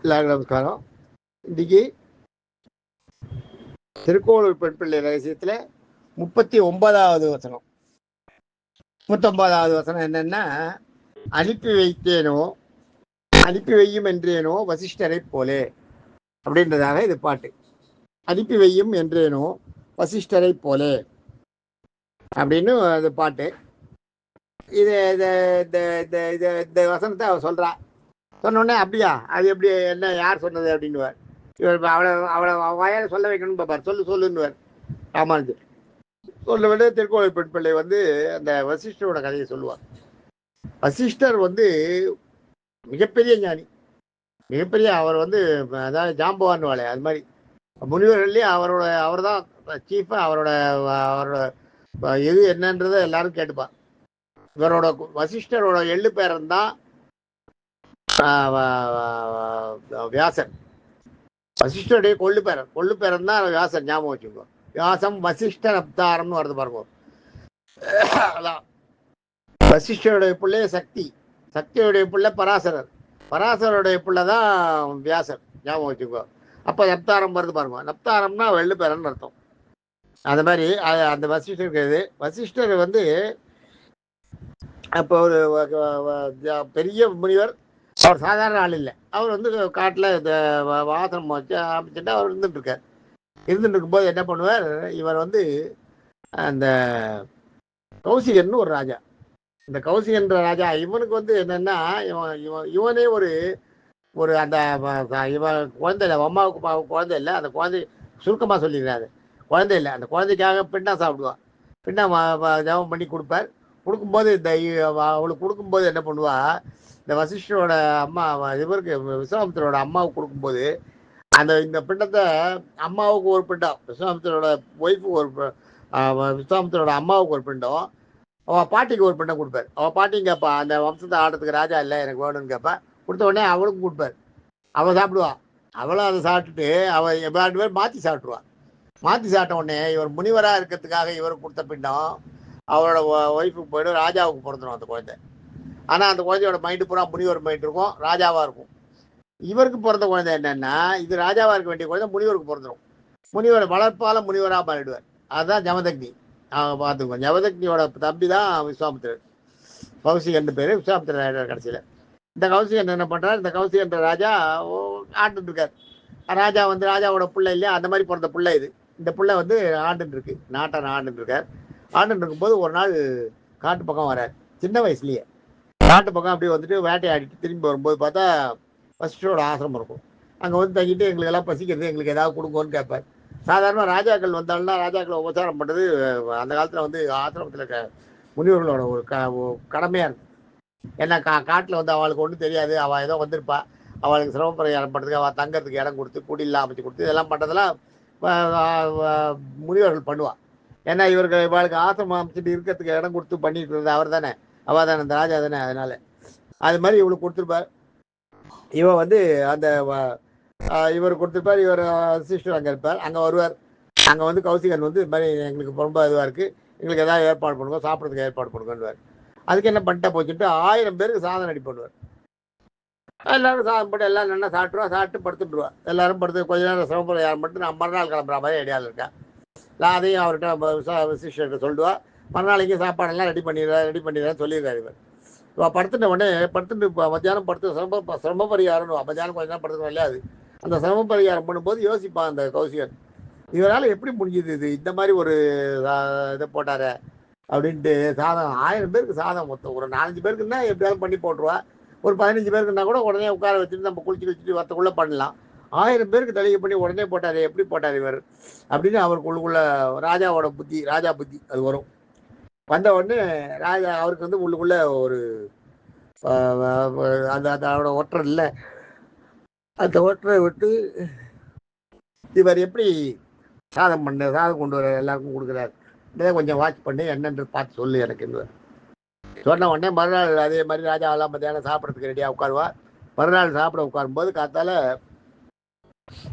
எல்லாருக்கும் நமஸ்காரம். இன்னைக்கு திருக்கோளூர் பெண் பிள்ளை ரகசியத்துல 39வது வசனம். 39வது வசனம் என்னன்னா, அனுப்பி வைத்தேனோ அனுப்பி வையும் என்றேனோ வசிஷ்டரை போலே அப்படின்றதாக இது பாட்டு. அனுப்பி வையும் என்றேனோ வசிஷ்டரை போலே அப்படின்னு அது பாட்டு. இது இந்த வசனத்தை அவ சொல்றா. சொன்னோடனே அப்படியா, அது எப்படி, என்ன, யார் சொன்னது அப்படின்னுவார். இவர் அவளை வாயால் சொல்ல வைக்கணும்னு பார்ப்பார். சொல்லுன்னுவார். ராமானுஜர் சொல்ல விட திருக்கோளூர் பெண் பிள்ளை அந்த வசிஷ்டரோட கதையை சொல்லுவார். வசிஷ்டர் மிகப்பெரிய ஞானி, மிகப்பெரிய. அவர் அதாவது ஜாம்பவான் வாழை, அது மாதிரி முனிவர்கள்லேயே அவர் தான் சீஃபா. அவரோட எது என்னன்றதை எல்லாரும் கேட்டுப்பார். இவரோட வசிஷ்டரோட எள்ளு பேரன் தான் வியாசர். வசிஷ்டருடைய கொள்ளு பேரன் தான் வியாசர். ஞாபகம் வச்சுக்கோ. வியாசம் வசிஷ்டர் அவதாரம்னு வருது பாருங்க. அதான் வசிஷ்டருடைய பிள்ளைய சக்தியுடைய பிள்ளை பராசரர், பராசருடைய பிள்ளை தான் வியாசர். ஞாபகம் வச்சுக்கோ. அப்போ நப்தாரம் வருது பாருங்க. நப்தாரம்னா வெள்ளு பேரன் அர்த்தம். அது மாதிரி அந்த வசிஷ்டருக்கு இது. வசிஷ்டர் அப்போ ஒரு பெரிய முனிவர். அவர் சாதாரண ஆள் இல்லை. அவர் காட்டில் இந்த வாசனம் வச்சு ஆரம்பிச்சுட்டு அவர் இருந்துட்டு இருக்கும்போது என்ன பண்ணுவார், இவர் அந்த கௌசிகன்னு ஒரு ராஜா. இந்த கௌசிகன்ற ராஜா இவனுக்கு என்னன்னா, இவனே ஒரு அந்த இவன் குழந்தை இல்லை, அம்மாவுக்கு குழந்தை இல்லை. அந்த குழந்தை சுருக்கமாக சொல்லிடுறாரு, குழந்தை இல்லை. அந்த குழந்தைக்காக பிண்டா சாப்பிடுவான். பிண்டா ஜபம் பண்ணி கொடுப்பார். கொடுக்கும்போது அவளுக்கு கொடுக்கும்போது என்ன பண்ணுவா, இந்த வசிஷ்டரோட அம்மா இவருக்கு விஸ்வாமித்திரோட அம்மாவுக்கு கொடுக்கும்போது இந்த பிண்டத்தை அம்மாவுக்கு ஒரு பிண்டம், விஸ்வாமித்திரோட ஒய்ஃபுக்கு ஒரு, விஸ்வாமித்திரோட அம்மாவுக்கு ஒரு பிண்டம், அவள் பாட்டிக்கு ஒரு பிண்டம் கொடுப்பார். அவள் பாட்டியும் கேட்பா, அந்த வம்சத்தை ஆடுறதுக்கு ராஜா இல்லை, எனக்கு வேணும்னு கேட்பா. கொடுத்த உடனே அவளுக்கும் கொடுப்பார். அவள் சாப்பிடுவாள். அவளும் அதை சாப்பிட்டுட்டு அவள் 2 பேர் மாற்றி சாப்பிட்ருவாள். மாற்றி சாப்பிட்ட உடனே இவர் முனிவராக இருக்கிறதுக்காக இவருக்கு கொடுத்த பிண்டம் அவரோட ஒய்ஃபுக்கு போய்டும், ராஜாவுக்கு பிறந்துடும் அந்த குழந்தை. ஆனால் அந்த குழந்தையோட மைண்டு பூரா முனிவர் மைண்ட் இருக்கும், ராஜாவாக இருக்கும். இவருக்கு பிறந்த குழந்தை என்னன்னா, இது ராஜாவாக இருக்க வேண்டிய குழந்தை முனிவருக்கு பிறந்துடும். முனிவர் வளர்ப்பால முனிவராக மாறிடுவார். அதுதான் ஜமதக்னி. பார்த்துக்கோங்க, ஜமதக்னியோட தம்பி தான் விஸ்வாமித்திரர். கௌசிகன் பேர், விஸ்வாமித்திரர் கடைசியில். இந்த கௌசிகன் என்ன பண்ணுறார், இந்த கௌசிகன்ற ராஜா ஆண்டுட்டு இருக்கார். ராஜா ராஜாவோட பிள்ளை இல்லையா, அந்த மாதிரி பிறந்த பிள்ளை இது. இந்த பிள்ளை ஆண்டுட்டு இருக்கு, நாட்டை ஆண்டுட்டு இருக்கார். ஆண்டுட்டு இருக்கும்போது ஒரு நாள் காட்டு பக்கம் வரார். சின்ன வயசுலேயே காட்டு பக்கம் அப்படியே வேட்டையாடிட்டு திரும்பி வரும்போது பார்த்தா வசிஷ்டரோட ஆசிரமம் இருக்கும். அங்கே தங்கிட்டு எங்களுக்கு எல்லாம் பசிக்கிறது, எங்களுக்கு ஏதாவது கொடுங்கன்னு கேட்பார். சாதாரண ராஜாக்கள் வந்தாலும்னா ராஜாக்களை உபச்சாரம் பண்ணுறது அந்த காலத்தில் ஆசிரமத்தில் இருக்க முனிவர்களோட ஒரு கடமையாக இருக்கும். ஏன்னா காட்டில் அவளுக்கு ஒன்றும் தெரியாது, அவள் ஏதோ வந்திருப்பா, அவளுக்கு சிரமப்பரிகாரம் பண்ணுறதுக்கு, அவள் தங்கறதுக்கு இடம் கொடுத்து குடிலாம் அமைச்சு கொடுத்து இதெல்லாம் பண்ணுறதெல்லாம் முனிவர்கள் பண்ணுவாள். ஏன்னா இவளுக்கு ஆசிரமம் அமைச்சிட்டு இருக்கிறதுக்கு இடம் கொடுத்து பண்ணிட்டு இருந்தது அவர் தானே, அவள் தானே, அந்த ராஜா தானே. அதனால அது மாதிரி இவளுக்கு கொடுத்துருப்பார். இவன் அந்த இவர் கொடுத்துருப்பார். இவர் சிஸ்டர் அங்கே இருப்பார். அங்கே வருவார். அங்கே கௌசிகன் இது மாதிரி எங்களுக்கு ரொம்ப இதுவாக இருக்குது, எங்களுக்கு ஏதாவது ஏற்பாடு பண்ணுங்க, சாப்பிட்றதுக்கு ஏற்பாடு பண்ணுங்கன்னுவார். அதுக்கு என்ன பண்ணிட்டா போச்சுட்டு 1000 பேருக்கு சாதம் ரெடி பண்ணுவார். எல்லாரும் சாதம் போட்டு எல்லாம் நல்லா சாப்பிட்டு படுத்துட்டுருவா. எல்லாரும் படுத்து கொஞ்ச நேரம் சிரமப்பட யாரும் மட்டும் நான் மறுநாள் கிளம்புற மாதிரி ஐடியாவில் இருக்கேன். நான் அதையும் அவர்கிட்ட சிஸ்டர்கிட்ட சொல்லுவா. மறுநாளைக்கு சாப்பாடெல்லாம் ரெடி பண்ணிடுறேன்னு சொல்லியிருக்காரு இவர். இவள் படுத்துட்ட உடனே மத்தியானம் படுத்து சிரம பரிகாரம். மத்தியானம் கொஞ்ச நேரம் படுத்துக்க இல்லையாது. அந்த சிரம பரிகாரம் பண்ணும்போது யோசிப்பான் அந்த கௌசிகன், இவரால் எப்படி முடிஞ்சுது இது, இந்த மாதிரி ஒரு இதை போட்டார அப்படின்ட்டு. சாதம் 1000 பேருக்கு சாதம் மொத்தம் ஒரு 4-5 பேருக்குன்னா எப்படியாவது பண்ணி போட்டுருவா. ஒரு 15 பேருக்குன்னா கூட உடனே உட்கார வச்சுட்டு நம்ம குளிச்சுட்டு வரத்துக்குள்ளே பண்ணலாம். 1000 பேருக்கு தலிகை பண்ணி உடனே போட்டார், எப்படி போட்டார் இவர் அப்படின்னு அவருக்குள்ள ராஜாவோட புத்தி, ராஜா புத்தி அது வரும். வந்த உடனே ராஜா அவருக்கு உள்ளுக்குள்ள ஒரு அதோட ஒற்றை இல்லை, அந்த ஒற்றை விட்டு இவர் எப்படி சாதம் கொண்டு வர எல்லாருக்கும் கொடுக்குறாரு, இதை கொஞ்சம் வாட்ச் பண்ணி என்னென்று பார்த்து சொல்லு எனக்கு. சொன்ன உடனே மறுநாள் அதே மாதிரி ராஜா எல்லாம் மத்தியானம் சாப்பிட்றதுக்கு ரெடியாக உட்காருவார். மறுநாள் சாப்பிட உட்காரும்போது காத்தால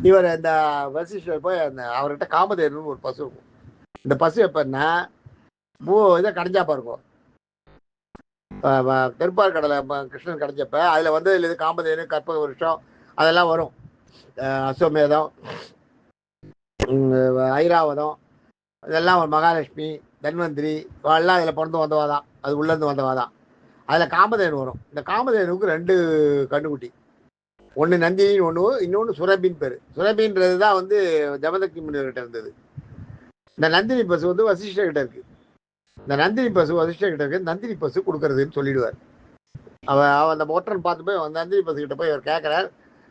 இவர் இந்த வசிஷ்டர் போய் அவர்கிட்ட காமதேனுன்னு ஒரு பசு இருக்கும். இந்த பசு எப்பன்னா இதை கடைஞ்சா பாருங்க, திருப்பார் கடலை கிருஷ்ணன் கடைஞ்சப்ப அதில் இது காமதேனு, கற்பக வருஷம், அதெல்லாம் வரும். அஸ்வமேதம், ஐராவதம், இதெல்லாம் ஒரு மகாலட்சுமி, தன்வந்திரி எல்லாம் அதில் பிறந்து வந்தவா தான். அது உள்ளேருந்து வந்தவா தான். அதில் காமதேனு வரும். இந்த காமதேனுக்கு 2 கண்ணுக்குட்டி. ஒன்று நந்தினின்னு ஒன்று, இன்னொன்று சுரபின்னு பேர். சுரபின்றது தான் வந்து ஜமதக்னி முனிவர்கிட்ட இருந்தது. இந்த நந்தினி பசு வந்து வசிஷ்டர்கிட்ட இருக்கு. இந்த நந்தினி பசு வசிஷ்டர்கிட்ட இருக்கு. நந்தினி பசு கொடுக்கறதுன்னு சொல்லிடுவார். அவ அந்த மோட்டர்னு பார்த்து போய் நந்தினி பசு கிட்ட போய் அவர் கேட்குறார்.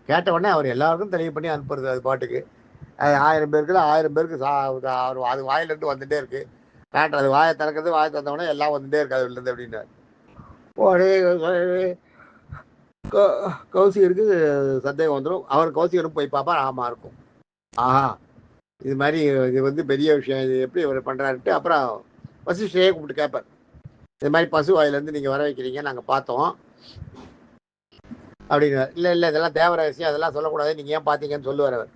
கேட்ட உடனே அவர் எல்லாருக்கும் தெளிவு பண்ணி அனுப்புறது. அது பாட்டுக்கு அது 1000 பேருக்கு 1000 பேருக்கு அது வாயிலிருந்து வந்துட்டே இருக்கு. காட்டுறது அது வாயை திறக்கிறது, வாயை திறந்தவொடனே எல்லாம் வந்துட்டே இருக்கு அதுலேருந்து அப்படின்னாரு. கௌசிகருக்கு சந்தேகம் வந்துடும். அவர் கௌசிகரும் போய் பார்ப்பா, ஆமா இருக்கும். ஆஹா, இது மாதிரி இது வந்து பெரிய விஷயம், இது எப்படி இவர் பண்ணுறாருன்ட்டு அப்புறம் வசிஷ்டரையே கூப்பிட்டு கேட்பார். இது மாதிரி பசு வாயிலேருந்து நீங்கள் வர வைக்கிறீங்க, நாங்கள் பார்த்தோம் அப்படின்னு. இல்லை இதெல்லாம் தேவ ரகசியம், அதெல்லாம் சொல்லக்கூடாது, நீங்கள் ஏன் பார்த்தீங்கன்னு சொல்லுவார் அவர்.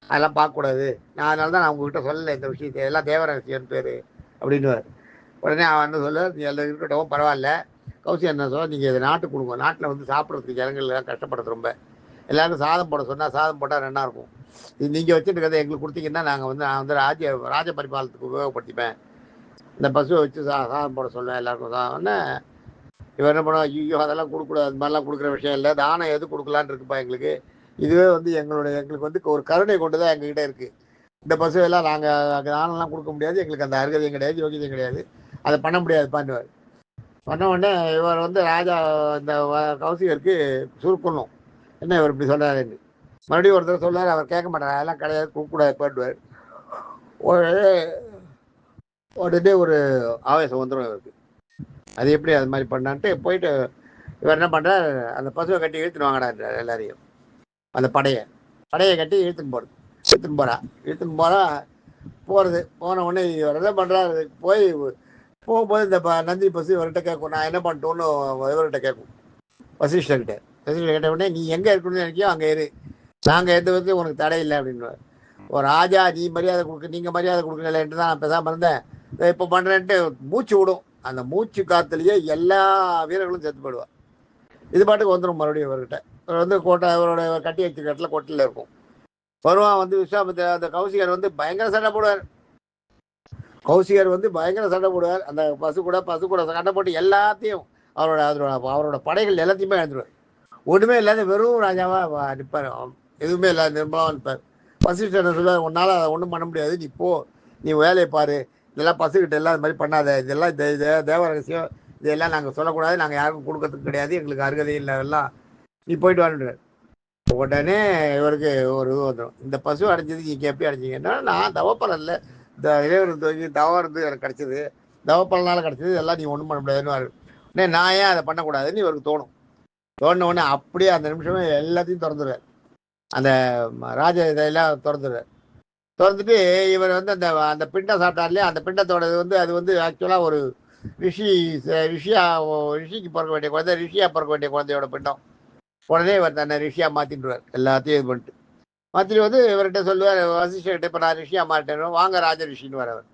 அதெல்லாம் பார்க்கக்கூடாது, நான் அதனால தான் நான் உங்ககிட்ட சொல்லலை இந்த விஷயத்தை, இதெல்லாம் தேவ ரகசியம்னு பேர் அப்படின்னுவார். உடனே அவன் வந்து சொல்லுவார், நீ எல்லாம் இருக்கட்டும் பரவாயில்ல, கௌசி என்ன சொல்ல, நீங்கள் இதை நாட்டுக்கு கொடுங்க, நாட்டில் வந்து சாப்பிட்றதுக்கு ஜனங்கள்லாம் கஷ்டப்படுறது ரொம்ப, எல்லாருக்கும் சாதம் போட சொன்னால் சாதம் போட்டால் ரெண்டாக இருக்கும், இது நீங்கள் வச்சுட்டு இருக்கிறத எங்களுக்கு கொடுத்தீங்கன்னா நான் வந்து ராஜ பரிபாலனத்துக்கு உபயோகப்படுத்திப்பேன், இந்த பசுவை வச்சு சாதம் போட சொல்லுவேன் எல்லாருக்கும். சாதம்னா இவர் என்ன பண்ணுவோம், ஐயோ அதெல்லாம் கொடுக்கூடாது, அது மாதிரிலாம் கொடுக்குற விஷயம் இல்லை, தானம் எது கொடுக்கலான்னு இருக்குப்பா எங்களுக்கு, இதுவே வந்து எங்களுக்கு வந்து ஒரு கருணை கொண்டு தான் எங்ககிட்ட இருக்குது, இந்த பசுவெல்லாம் நாங்கள் தானம்லாம் கொடுக்க முடியாது, எங்களுக்கு அந்த அருகதையும் கிடையாது, யோகியதையும் கிடையாது, அதை பண்ண முடியாது பண்ணுவார். பண்ண உடனே இவர் வந்து ராஜா இந்த கௌசிகருக்கு சுருக்கணும், என்ன இவர் இப்படி சொல்கிறாருன்னு. மறுபடியும் ஒருத்தர் சொல்லுவார், அவர் கேட்க மாட்டார், அதெல்லாம் கிடையாது கொடுக்கூடாது பண்ணுவார். உடனே ஒரு ஆவேசம் வந்துடும் இவருக்கு, அது எப்படி அது மாதிரி பண்ணான்ட்டு போயிட்டு இவர் என்ன பண்ணுறார், அந்த பசுவை கட்டி இழுத்துன்னு வாங்கடா எல்லாரையும், அந்த படையை கட்டி இழுத்துன்னு போகிறா போகிறது. போன உடனே இவர் என்ன பண்ணுறாரு, போகும்போது இந்த நந்தினி பசு இவர்கிட்ட கேட்கும், நான் என்ன பண்ணிட்டோன்னு இவர்கிட்ட கேட்கும், வசிஷ்டர்கிட்ட கேட்ட உடனே நீ எங்கே இருக்கணும்னு நினைக்கியோ அங்கே இரு, நாங்கள் எந்த விதத்தையும் உனக்கு தடை இல்லை அப்படின்னு. ஒரு ராஜா நீ மரியாதை நீங்கள் மரியாதை கொடுக்கலன்ட்டு தான் நான் பேசாமல் இருந்தேன், இப்போ பண்ணுறேன்ட்டு மூச்சு விடும், அந்த மூச்சு காத்துலேயே எல்லா வீரர்களும் செத்து போயிடுவார். இது பாட்டுக்கு வந்துடும் மறுபடியும் இவர்கிட்ட. இவர் வந்து இவரோட கட்டி வச்சிருக்க இடத்துல கொட்டில் இருக்கும். வருவான் வந்து விஸ்வாமித்திர, அந்த கௌசிகர் வந்து பயங்கர சண்டை போடுவார். அந்த பசு கூட சண்டை போட்டு எல்லாத்தையும் அவரோட படைகள் எல்லாத்தையுமே இழந்துருவார். ஒன்றுமே இல்லாத வெறும் ராஜாவா நிற்பார், எதுவுமே இல்லாத நிர்மலமாக நிற்பார். வசிஷ்டர் சொல்லுவார், உன்னால் அதை ஒன்றும் பண்ண முடியாது, நீ வேலையை பாரு, இதெல்லாம் பசுக்கிட்ட எல்லாம் இது மாதிரி பண்ணாத, இதெல்லாம் தேவ ரகசியம், இதெல்லாம் நாங்கள் சொல்லக்கூடாது, நாங்கள் யாருக்கும் கொடுக்கறதுக்கு கிடையாது, எங்களுக்கு அருகதை இல்லை, எல்லாம் நீ போயிட்டு வான்றார். உடனே இவருக்கு ஒரு இது வந்துடும், இந்த பசு அடைஞ்சது நீங்கள் எப்படி அடைஞ்சிங்கன்னா, நான் தவப்பலனில் இந்த இறைவன் தவம் இருந்து எனக்கு கிடச்சிது, தவப்பலனால் கிடச்சிது, இதெல்லாம் நீ ஒன்றும் பண்ண முடியாதுன்னு உடனே நான் ஏன் அதை பண்ணக்கூடாதுன்னு இவருக்கு தோணுன உடனே அப்படியே அந்த நிமிஷமே எல்லாத்தையும் திறந்துடுவார், அந்த ராஜ இதெல்லாம் திறந்துட்டு இவர் வந்து அந்த பிண்டம் சாப்பிட்டார்லையே, அந்த பிண்டத்தோட வந்து அது வந்து ஆக்சுவலாக ஒரு ரிஷிக்கு பிறக்க வேண்டிய குழந்தை, பிறக்க வேண்டிய குழந்தையோட பிண்டம். உடனே இவர் தன்னை ரிஷியாக மாற்றிடுவார், எல்லாத்தையும் இது பண்ணிட்டு மாற்றிட்டு வந்து இவர்கிட்ட சொல்லுவார், வசிஷ்டர்கிட்ட, இப்போ நான் ரிஷியாக மாட்டேன், வாங்க ராஜ ரிஷின்னு வரவர்.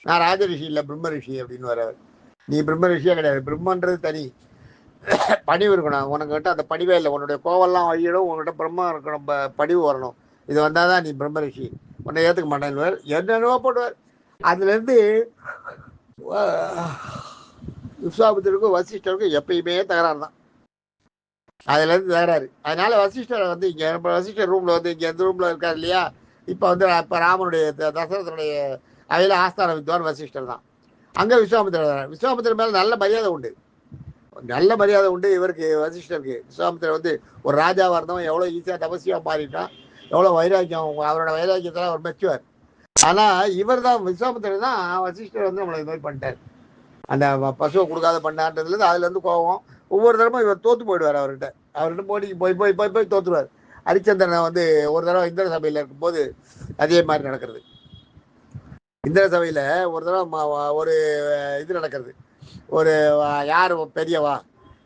நான் ராஜ ரிஷி இல்லை, பிரம்ம ரிஷி அப்படின்னு வரவர். நீ பிரம்ம ரிஷியாக கிடையாது, பிரம்மன்றது தனி, பணிவு இருக்கணும் உனக்கிட்ட, அந்த பணிவே இல்லை, உன்னுடைய கோவெல்லாம் வழியிடும், உங்கள்கிட்ட பிரம்மா இருக்கணும், பணிவு வரணும், இது வந்தால் தான் நீ பிரம்ம ரிஷி, உன்னை ஏற்றுக்க மாட்டேன்னுவார், என்னென்னவோ போடுவார். அதுலேருந்து விஸ்வாமித்திரருக்கும் வசிஷ்டருக்கும் எப்பயுமே தகராறு தான், அதுலேருந்து தகராறு. அதனால வசிஷ்டரை வந்து இங்கே வசிஷ்டர் ரூமில் வந்து இங்கே எந்த ரூமில் இருக்கார் இல்லையா, இப்போ ராமனுடைய தசரதனுடைய அவையில் ஆஸ்தான வித்வான் வசிஷ்டர் தான். அங்கே விஸ்வாமித்திரர் மேலே நல்ல மரியாதை உண்டு இவருக்கு, வசிஷ்டருக்கு. விஸ்வாமித்திரர் வந்து ஒரு ராஜாவாக இருந்தவன் எவ்வளோ ஈஸியாக தபசியாக மாறிட்டான், எவ்வளோ வைராக்கியம், அவரோட வைராக்கியத்தெல்லாம் அவர் மெச்சுவார். ஆனால் இவர் தான், விஸ்வாமித்திரர் தான் வசிஷ்டர் வந்து நம்மளை இது மாதிரி பண்ணிட்டார், அந்த பசுவை கொடுக்காத பண்ணான்றதுலேருந்து அதுலேருந்து கோவம். ஒவ்வொரு தடவை இவர் தோற்று போயிடுவார், அவர்கிட்ட போட்டிக்கு போய் தோற்றுருவார். ஹரிச்சந்திரனை வந்து ஒரு தடவை இந்திர சபையில் இருக்கும்போது அதே மாதிரி நடக்கிறது. இந்திர சபையில் ஒரு தடவை ஒரு இது நடக்கிறது, ஒரு யார் பெரியவா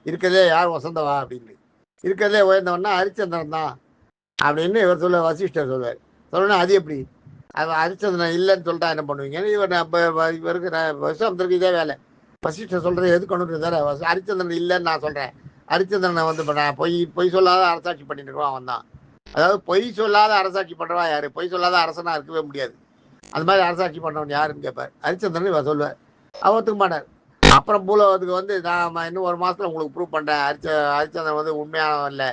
இருக்கிறதே, யார் வசந்தவா அப்படின்னு, இருக்கிறதே உயர்ந்தவன்னா ஹரிச்சந்திரன் தான் அப்படின்னு இவர் வசிஷ்டர் சொல்லுவார். சொல்லணும் அது எப்படி, அது ஹரிச்சந்திரன் இல்லைன்னு சொல்லிட்டா என்ன பண்ணுவீங்கன்னு இவருக்கு விஸ்வாமித்திரருக்கு இதே வேலை, வசிஷ்டர் சொல்கிறது எது கொண்டு தர, ஹரிச்சந்திரன் இல்லைன்னு நான் சொல்கிறேன், ஹரிச்சந்திரனை வந்து நான் பொய் சொல்லாத அரசாட்சி பண்ணிட்டு இருக்கோம், அவன் தான் அதாவது பொய் சொல்லாத அரசாட்சி பண்றவா யாரு? பொய் சொல்லாத அரசனா இருக்கவே முடியாது. அது மாதிரி அரசாட்சி பண்ணவன் யாருன்னு கேட்பார். ஹரிச்சந்திரன் இவர் சொல்லுவார். அவர் ஒத்துக்க மாட்டார். அப்புறம் பூலோகத்துக்கு வந்து நான் இன்னும் ஒரு மாசத்துல உங்களுக்கு ப்ரூவ் பண்றேன், ஹரிச்சந்திரன் வந்து உண்மையான இல்லை,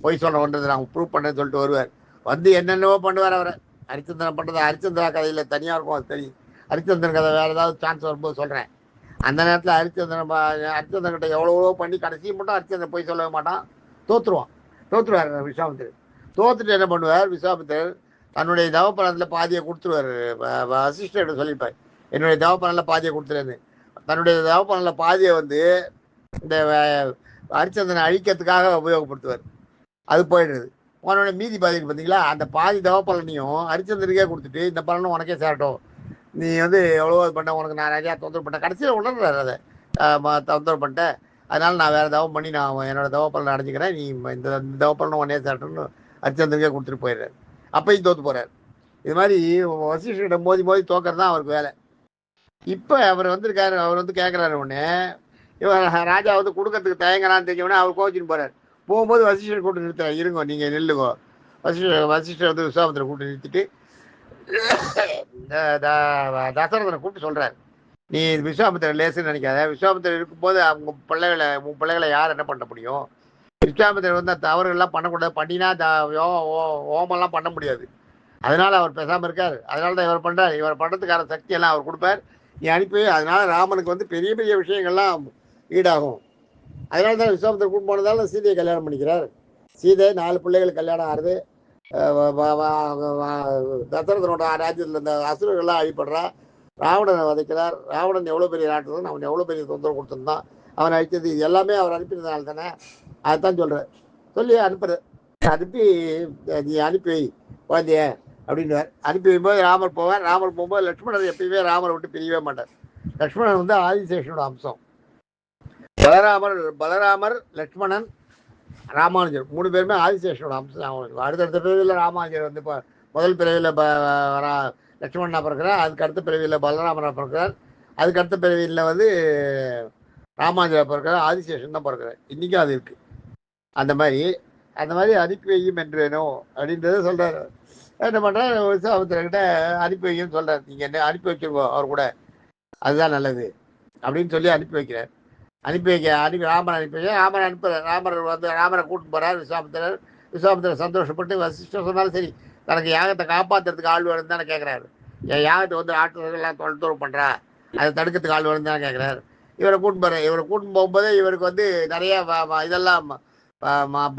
பொய் சொல்றவன்றது நான் ப்ரூவ் பண்ணேன்னு சொல்லிட்டு வருவார். வந்து என்னென்னவோ பண்ணுவார் அவரை. ஹரிச்சந்திரன் பண்றது ஹரிச்சந்திரா கதையில தனியா இருக்கும், அது தெரியும். ஹரிச்சந்திரன் கதை வேற ஏதாவது சான்ஸ் வரும்போது சொல்றேன். அந்த நேரத்தில் ஹரிச்சந்திரன் கிட்ட எவ்வளவோ பண்ணி கடைசி மட்டும் ஹரிச்சந்திரன் பொய் சொல்லவே மாட்டான், தோத்துருவார் விஸ்வாமித்திரர். தோத்துட்டு என்ன பண்ணுவார் விஸ்வாமித்திரர், தன்னுடைய தவப்பலத்தில் பாதியை கொடுத்துருவார். வசிஷ்டர்கிட்ட சொல்லியிருப்பார், என்னுடைய தவப்பலனில் பாதியை கொடுத்துருன்னு. தன்னுடைய தவப்பலனில் பாதியை வந்து இந்த ஹரிச்சந்திரனை அழிக்கிறதுக்காக உபயோகப்படுத்துவார். அது போயிடுறது. உன்னோட மீதி பாதிக்கு பார்த்தீங்களா, அந்த பாதி தவப்பலனையும் ஹரிச்சந்திரனுக்கே கொடுத்துட்டு இந்த பலனும் உனக்கே சேரட்டும், நீ வந்து எவ்வளோ பண்ண, உனக்கு நான் நிறையா தொந்தரவு பண்ணேன், கடைசியில் உணர்றாரு அதை தொந்தரவு பண்ணிட்டேன், அதனால நான் வேறு தவம் பண்ணி நான் என்னோட தவப்பலனை அடைஞ்சிக்கிறேன், நீ இந்த தவப்பலனும் உடனே சேரட்டும்னு ஹரிச்சந்திரனுக்கே கொடுத்துட்டு போயிடுறாரு. அப்பையும் தோத்து போறாரு. இது மாதிரி வசிஷ்டரிடம் மோதி மோதி தோக்கிறது தான் அவருக்கு வேலை. இப்போ அவர் வந்திருக்காரு, அவர் வந்து கேட்குறாரு உடனே, இவன் ராஜா வந்து கொடுக்கறதுக்கு தயங்கலான்னு தெரிஞ்சவொடனே அவர் கோச்சின்னு போறாரு. போகும்போது வசிஷ்டர் கூட்டு நிறுத்துறாரு, இருங்கோ நீங்கள் நில்லுங்கோ. வசிஷ்டர் வந்து விஸ்வாமித்திரரை கூட்டு நிறுத்திட்டு தசரதனை கூப்பிட்டு சொல்றாரு, நீ விஸ்வாமித்திரர் லேசுன்னு நினைக்காத, விஸ்வாமித்திரர் இருக்கும்போது அவங்க உன் பிள்ளைகளை யார் என்ன பண்ண முடியும்? விஸ்வாமித்திரர் வந்து தவறுகள்லாம் பண்ணக்கூடாது, பண்ணினா ஓமெல்லாம் பண்ண முடியாது, அதனால அவர் பேசாமல் இருக்கார். அதனால தான் இவர் பண்றார். இவர் பண்றதுக்கான சக்தி எல்லாம் அவர் கொடுப்பார், நீ அனுப்பி. அதனால ராமனுக்கு வந்து பெரிய பெரிய விஷயங்கள்லாம் ஈடாகும். அதனால தான் விஸ்வாமித்திரர் கூட்டு போனதால சீதையை கல்யாணம் பண்ணிக்கிறார். சீதை 4 பிள்ளைகளுக்கு கல்யாணம் ஆகுது. தசரதனோட ராஜ்யத்தில் இந்த அசுரர்கள்லாம் அழிப்படுறா. ராவணனை வதைக்கிறார். ராவணன் எவ்வளோ பெரிய நாட்டுதான், அவன் எவ்வளோ பெரிய தொந்தரவு கொடுத்துருந்தான், அவன் அழித்தது இது எல்லாமே அவர் அனுப்பினதுனால தானே. அதுதான் சொல்கிறேன், சொல்லி அனுப்புற அனுப்பி நீ அனுப்பி வை குழந்தைய அப்படின்னுவார். அனுப்பி வைக்கும்போது ராமர் போவார். ராமர் போகும்போது லட்சுமணர் எப்பயுமே ராமரை விட்டு பிரியவே மாட்டார். லட்சுமணன் வந்து ஆதிசேஷனோட அம்சம். பலராமர் லட்சுமணன் ராமானுஜர் 3 பேருமே ஆதிசேஷனோட அம்சம். அடுத்தடுத்த பிறவியில் ராமானுஜர் வந்து இப்போ முதல் பிறவியில் லட்சுமணனா பிறக்கிறார், அதுக்கு அடுத்த பிறவியில் பலராமனா பிறக்கிறார், அதுக்கு அடுத்த பிறவியில் வந்து ராமானுஜரா பிறக்கிறார், ஆதிசேஷன் தான் பிறக்கிறார். இன்றைக்கும் அது இருக்குது. அந்த மாதிரி அனுப்பி வையும் என்று வேணும் அப்படின்றத சொல்கிறார். என்ன பண்ணுறார், விஸ்வாமித்திரர்கிட்ட அனுப்பி வையும் சொல்கிறார், நீங்கள் என்ன அனுப்பி வச்சுருக்கோம் அவர் கூட, அதுதான் நல்லது அப்படின்னு சொல்லி அனுப்பி வைக்கிறார். ராமர் அனுப்பி வைக்க ராமர் வந்து ராமரை கூட்டிட்டு போகிறார் விஸ்வாமித்திரர் சந்தோஷப்பட்டு வசிஷ்டர் சொன்னாலும் சரி, தனக்கு யாகத்தை காப்பாற்றுறதுக்கு ஆள் வேணும் தானே கேட்குறாரு. என் யாகத்தை வந்து ஆற்றுலாம் தொந்தரவு பண்ணுறா, அதை தடுக்கிறதுக்கு ஆள் வேணும் தானே கேட்குறாரு. இவரை கூட்டின்னு போகும்போதே இவருக்கு வந்து நிறைய இதெல்லாம்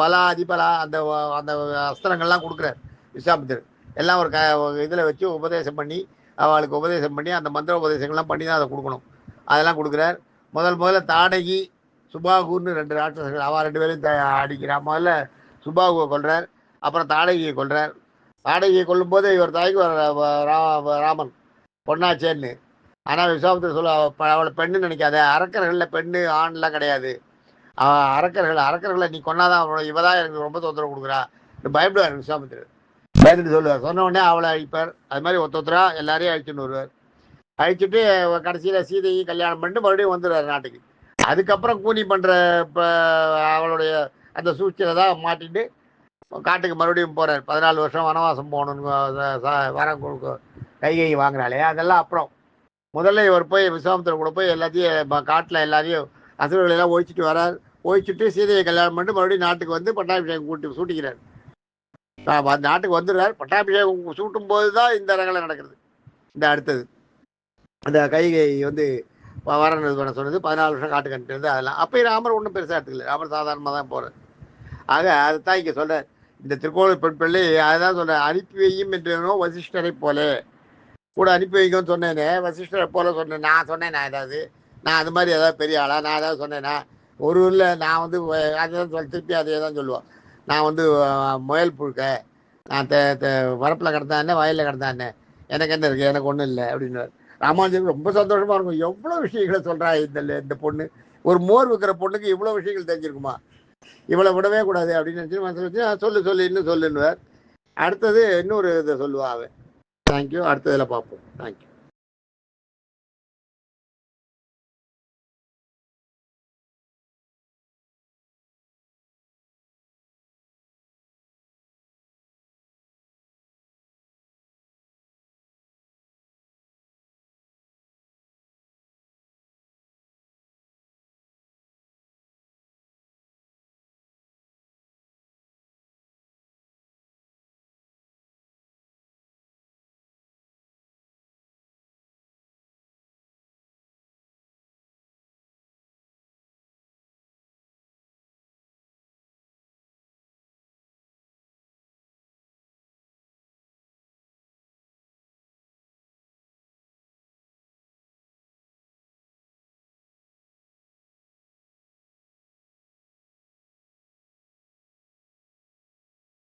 பலா அதிபலா அந்த அந்த அஸ்திரங்கள்லாம் கொடுக்குறாரு விஸ்வாமித்திரர். எல்லாம் ஒரு இதில் வச்சு உபதேசம் பண்ணி, அவளுக்கு உபதேசம் பண்ணி, அந்த மந்திர உபதேசங்கள்லாம் பண்ணி தான் அதை கொடுக்கணும். அதெல்லாம் கொடுக்குறார். முதல்ல தாடகி சுபாகுன்னு 2 ராட்சசர்கள், அவள் 2 பேரையும் அடிக்கிறார். முதல்ல சுபாகுவை கொல்றார், அப்புறம் தாடகியை கொல்றார். தாடகியை கொல்லும்போது இவர் தாய்க்கு ராமன் பொண்ணாச்சேன்னு. ஆனால் விஸ்வாமித்திரர் சொல்ல, அவளை பெண்ணுன்னு நினைக்காத, அரக்கர்களில் பெண்ணு ஆண்லாம் கிடையாது, அரக்கர்களை நீ கொண்டாதான் இவதான் எனக்கு ரொம்ப தொந்தரவு கொடுக்குறா பயப்படுவார் விஸ்வாமித்திரர். பயந்துட்டு சொல்லுவார். சொன்ன உடனே அவளை அழிப்பார். அது மாதிரி ஒருத்தரா எல்லாரையும் அழிச்சுன்னு வருவார். அழிச்சுட்டு கடைசியில் சீதையும் கல்யாணம் பண்ணிட்டு மறுபடியும் வந்துடுவார் நாட்டுக்கு. அதுக்கப்புறம் கூனி பண்ணுற இப்போ அவளுடைய அந்த சூழ்ச்சியில் தான் மாட்டிட்டு காட்டுக்கு மறுபடியும் போகிறார். 14 வருஷம் வனவாசம் போகணுன்னு வரம் கொடுக்க கைகை வாங்குறாளே, அதெல்லாம் அப்புறம். முதல்ல இவர் போய் விஸ்வாமித்திரர் கூட போய் எல்லாத்தையும் காட்டில் எல்லாரையும் அசுரர்களெல்லாம் ஒழிச்சிட்டு வரார். ஒழிச்சிட்டு சீதையை கல்யாணம் பண்ணிட்டு மறுபடியும் நாட்டுக்கு வந்து பட்டாபிஷேகம் சூட்டிக்கிறார். நாட்டுக்கு வந்துடுறார். பட்டாபிஷேகம் சூட்டும் போது தான் இந்த ரகலை நடக்கிறது. இந்த அடுத்தது அந்த கைகை வந்து வரணும் பண்ண சொன்னது, 14 வருஷம் காட்டு கண்டுறது, அதெல்லாம் அப்பயும் ராமர் ஒன்றும் பெருசாக எடுத்துக்கல. ராமர் சாதாரணமாக தான் போகிறார். ஆக அதுதான் இங்கே சொல்கிறார் இந்த திருக்கோவில் பெண் பிள்ளை. அதுதான் சொல்கிறேன், அனுப்பி வையும் என்று வசிஷ்டரை போல கூட அனுப்பி வைங்கன்னு சொன்னேனே, வசிஷ்டரை போல சொன்னேன். நான் சொன்னேன், நான் அது மாதிரி ஏதாவது பெரிய ஆளா, நான் ஏதாவது சொன்னேன்னா? ஒரு இல்லை, நான் வந்து அதுதான் திருப்பி அதே தான் சொல்லுவான். நான் வந்து முயல் புழுக்க, நான் வரப்பில் கிடந்தானே வயலில் கிடந்தானே, எனக்கு என்ன இருக்குது, எனக்கு ஒன்றும் இல்லை அப்படின்னு. ராமானுஜருக்கு ரொம்ப சந்தோஷமா இருக்கும். எவ்வளோ விஷயங்களை சொல்கிறா இந்த பொண்ணு, ஒரு மோர் விற்கிற பொண்ணுக்கு இவ்வளோ விஷயங்கள் தெரிஞ்சிருக்குமா, இவ்வளோ விடவே கூடாது அப்படின்னு நினச்சி மனசில் வச்சு சொல்லு இன்னும் சொல்லுன்னுவார். அடுத்தது இன்னொரு இதை சொல்லுவா அவன். தேங்க்யூ. அடுத்ததில் பார்ப்போம். தேங்க்யூ.